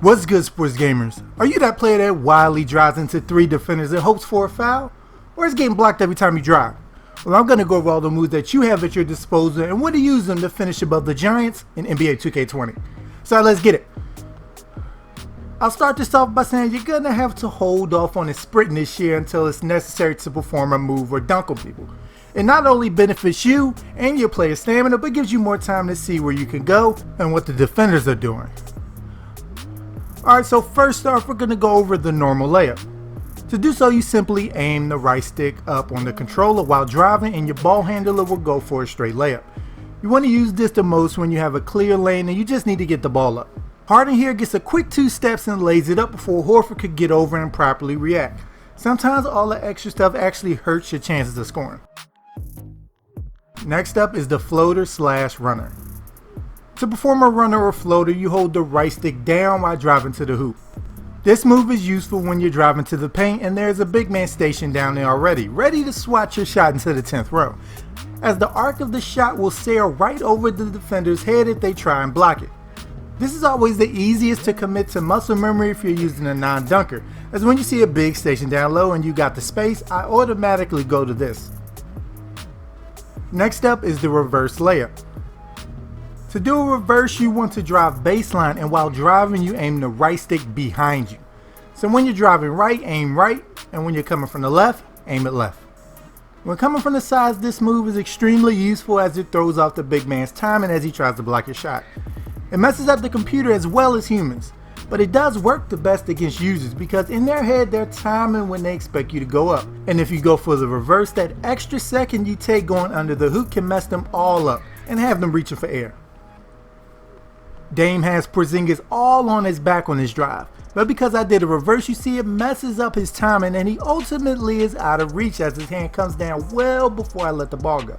What's good, sports gamers? Are you that player that wildly drives into 3 defenders and hopes for a foul? Or is getting blocked every time you drive? Well, I'm going to go over all the moves that you have at your disposal and when to use them to finish above the Giants in NBA 2K20. So let's get it. I'll start this off by saying you're going to have to hold off on the sprinting this year until it's necessary to perform a move or dunk on people. It not only benefits you and your player's stamina, but gives you more time to see where you can go and what the defenders are doing. Alright, so first off, we're going to go over the normal layup. To do so, you simply aim the right stick up on the controller while driving and your ball handler will go for a straight layup. You want to use this the most when you have a clear lane and you just need to get the ball up. Harden here gets a quick 2 steps and lays it up before Horford could get over and properly react. Sometimes all the extra stuff actually hurts your chances of scoring. Next up is the floater / runner. To perform a runner or floater, you hold the right stick down while driving to the hoop. This move is useful when you're driving to the paint and there's a big man stationed down there already, ready to swat your shot into the 10th row, as the arc of the shot will sail right over the defender's head if they try and block it. This is always the easiest to commit to muscle memory if you're using a non-dunker, as when you see a big station down low and you got the space, I automatically go to this. Next up is the reverse layup. To do a reverse, you want to drive baseline, and while driving you aim the right stick behind you. So when you're driving right, aim right, and when you're coming from the left, aim it left. When coming from the sides, this move is extremely useful as it throws off the big man's timing as he tries to block your shot. It messes up the computer as well as humans, but it does work the best against users because in their head they're timing when they expect you to go up. And if you go for the reverse, that extra second you take going under the hoop can mess them all up and have them reaching for air. Dame has Porzingis all on his back on his drive, but because I did a reverse, you see it messes up his timing and he ultimately is out of reach as his hand comes down well before I let the ball go.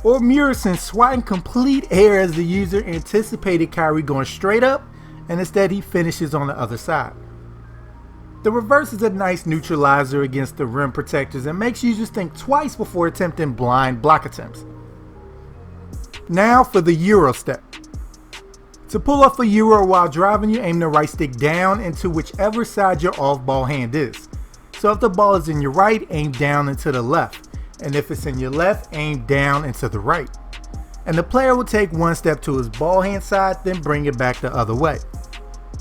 Or Murison swatting complete air as the user anticipated Kyrie going straight up and instead he finishes on the other side. The reverse is a nice neutralizer against the rim protectors and makes users think twice before attempting blind block attempts. Now for the Euro step. To pull off a Euro while driving, you aim the right stick down into whichever side your off-ball hand is. So if the ball is in your right, aim down into the left. And if it's in your left, aim down into the right. And the player will take 1 step to his ball hand side, then bring it back the other way.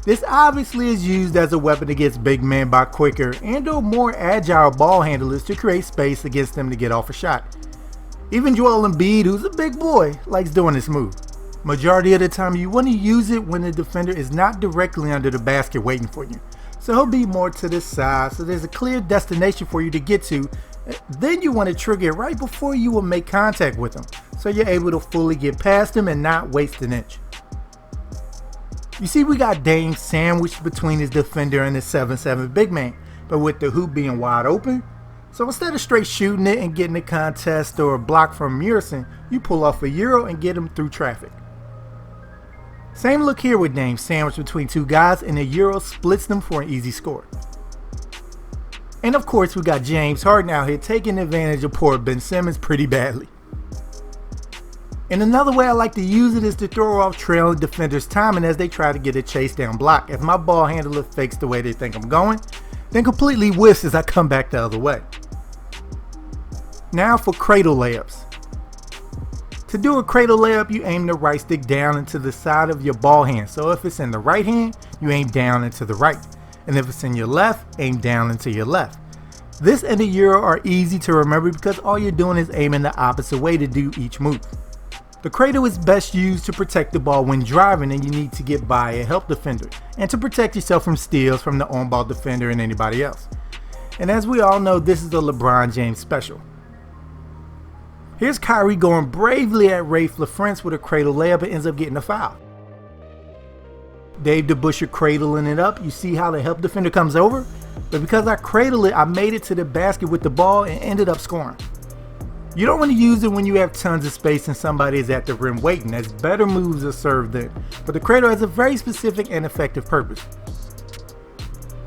This obviously is used as a weapon against big men by quicker and or more agile ball handlers to create space against them to get off a shot. Even Joel Embiid, who's a big boy, likes doing this move. Majority of the time you want to use it when the defender is not directly under the basket waiting for you. So he'll be more to the side so there's a clear destination for you to get to. Then you want to trigger it right before you will make contact with him so you're able to fully get past him and not waste an inch. You see we got Dame sandwiched between his defender and his 7'7" big man, but with the hoop being wide open. So instead of straight shooting it and getting a contest or a block from Murison, you pull off a Euro and get him through traffic. Same look here with Dame sandwiched between 2 guys and a Euro splits them for an easy score. And of course we got James Harden out here taking advantage of poor Ben Simmons pretty badly. And another way I like to use it is to throw off trailing defenders' timing as they try to get a chase down block. If my ball handler fakes the way they think I'm going, then completely whiffs as I come back the other way. Now for cradle layups. To do a cradle layup, you aim the right stick down into the side of your ball hand. So if it's in the right hand, you aim down into the right. And if it's in your left, aim down into your left. This and the Euro are easy to remember because all you're doing is aiming the opposite way to do each move. The cradle is best used to protect the ball when driving and you need to get by a help defender and to protect yourself from steals from the on-ball defender and anybody else. And as we all know, this is a LeBron James special. Here's Kyrie going bravely at Rafe LaFrentz with a cradle layup and ends up getting a foul. Dave DeBusschere cradling it up. You see how the help defender comes over? But because I cradled it, I made it to the basket with the ball and ended up scoring. You don't want to use it when you have tons of space and somebody is at the rim waiting, as better moves are served then. But the cradle has a very specific and effective purpose.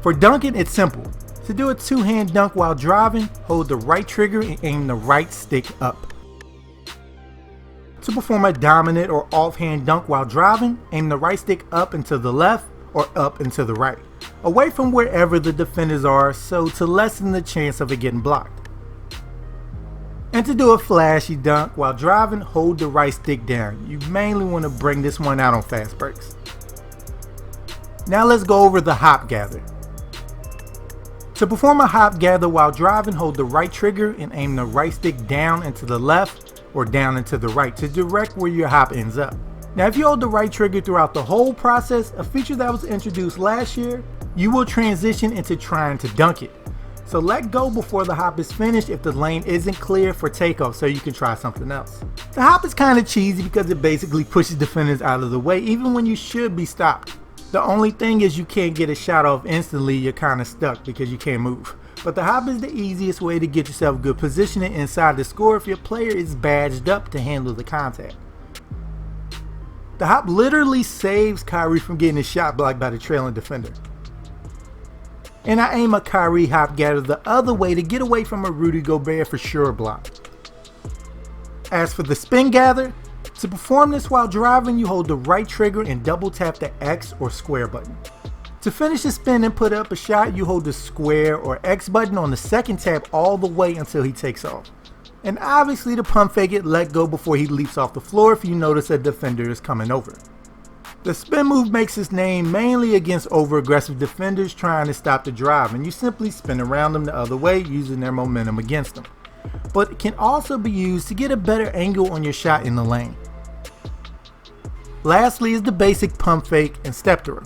For dunking, it's simple. To do a 2-hand dunk while driving, hold the right trigger and aim the right stick up. To perform a dominant or offhand dunk while driving, aim the right stick up and to the left or up and to the right, away from wherever the defenders are, so to lessen the chance of it getting blocked. And to do a flashy dunk while driving, hold the right stick down. You mainly want to bring this one out on fast breaks. Now let's go over the hop gather. To perform a hop gather while driving, hold the right trigger and aim the right stick down and to the left or down and to the right to direct where your hop ends up. Now if you hold the right trigger throughout the whole process, a feature that was introduced last year, you will transition into trying to dunk it. So let go before the hop is finished if the lane isn't clear for takeoff, so you can try something else. The hop is kind of cheesy because it basically pushes defenders out of the way even when you should be stopped. The only thing is you can't get a shot off instantly, you're kind of stuck because you can't move. But the hop is the easiest way to get yourself good positioning inside the score if your player is badged up to handle the contact. The hop literally saves Kyrie from getting his shot blocked by the trailing defender. And I aim a Kyrie hop gather the other way to get away from a Rudy Gobert for sure block. As for the spin gather, to perform this while driving, you hold the right trigger and double tap the X or square button. To finish the spin and put up a shot, you hold the square or X button on the second tap all the way until he takes off. And obviously to pump fake it, let go before he leaps off the floor if you notice a defender is coming over. The spin move makes its name mainly against over-aggressive defenders trying to stop the drive, and you simply spin around them the other way using their momentum against them. But it can also be used to get a better angle on your shot in the lane. Lastly is the basic pump fake and step through.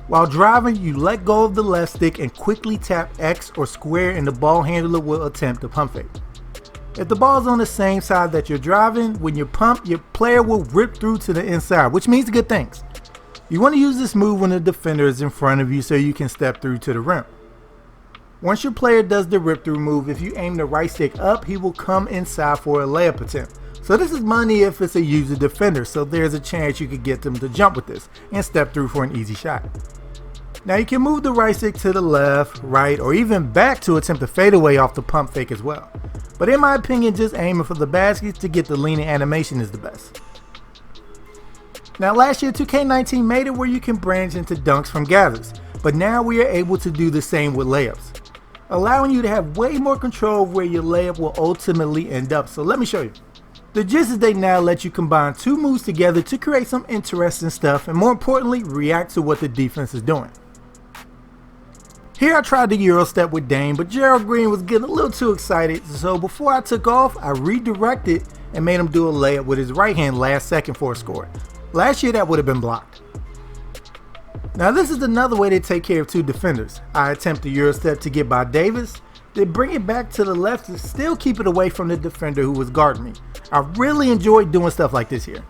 While driving, you let go of the left stick and quickly tap X or square and the ball handler will attempt to pump fake. If the ball is on the same side that you're driving, when you pump, your player will rip through to the inside, which means good things. You want to use this move when the defender is in front of you so you can step through to the rim. Once your player does the rip through move, if you aim the right stick up, he will come inside for a layup attempt. So this is money if it's a user defender, so there's a chance you could get them to jump with this and step through for an easy shot. Now you can move the right stick to the left, right, or even back to attempt a fadeaway off the pump fake as well. But in my opinion, just aiming for the basket to get the leaning animation is the best. Now last year 2K19 made it where you can branch into dunks from gathers, but now we are able to do the same with layups, allowing you to have way more control of where your layup will ultimately end up. So let me show you. The gist is they now let you combine two moves together to create some interesting stuff and more importantly react to what the defense is doing. Here I tried the Euro step with Dame, but Gerald Green was getting a little too excited, so before I took off, I redirected and made him do a layup with his right hand last second for a score. Last year that would have been blocked. Now this is another way they take care of two defenders. I attempt the Euro step to get by Davis, then bring it back to the left to still keep it away from the defender who was guarding me. I really enjoyed doing stuff like this here.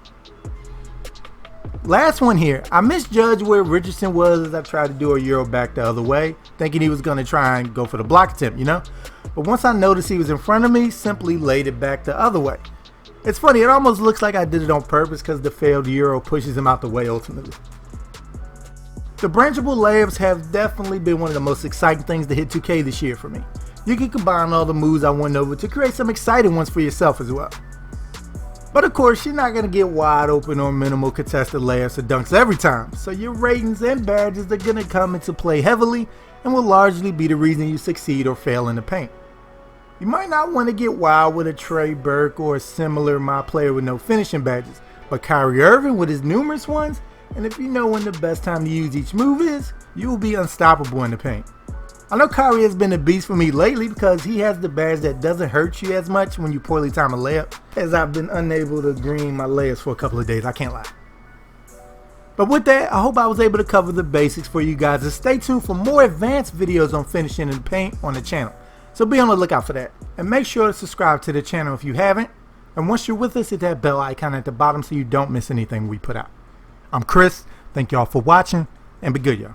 Last one here, I misjudged where Richardson was as I tried to do a Euro back the other way, thinking he was going to try and go for the block attempt, you know? But once I noticed he was in front of me, simply laid it back the other way. It's funny, it almost looks like I did it on purpose because the failed Euro pushes him out the way ultimately. The branchable layups have definitely been one of the most exciting things to hit 2K this year for me. You can combine all the moves I went over to create some exciting ones for yourself as well. But of course, you're not going to get wide open or minimal contested layups or dunks every time, so your ratings and badges are going to come into play heavily and will largely be the reason you succeed or fail in the paint. You might not want to get wild with a Trey Burke or a similar my player with no finishing badges, but Kyrie Irving with his numerous ones, and if you know when the best time to use each move is, you will be unstoppable in the paint. I know Kyrie has been a beast for me lately because he has the badge that doesn't hurt you as much when you poorly time a layup, as I've been unable to green my layups for a couple of days, I can't lie. But with that, I hope I was able to cover the basics for you guys, and stay tuned for more advanced videos on finishing in the paint on the channel. So be on the lookout for that, and make sure to subscribe to the channel if you haven't, and once you're with us, hit that bell icon at the bottom so you don't miss anything we put out. I'm Chris, thank y'all for watching, and be good y'all.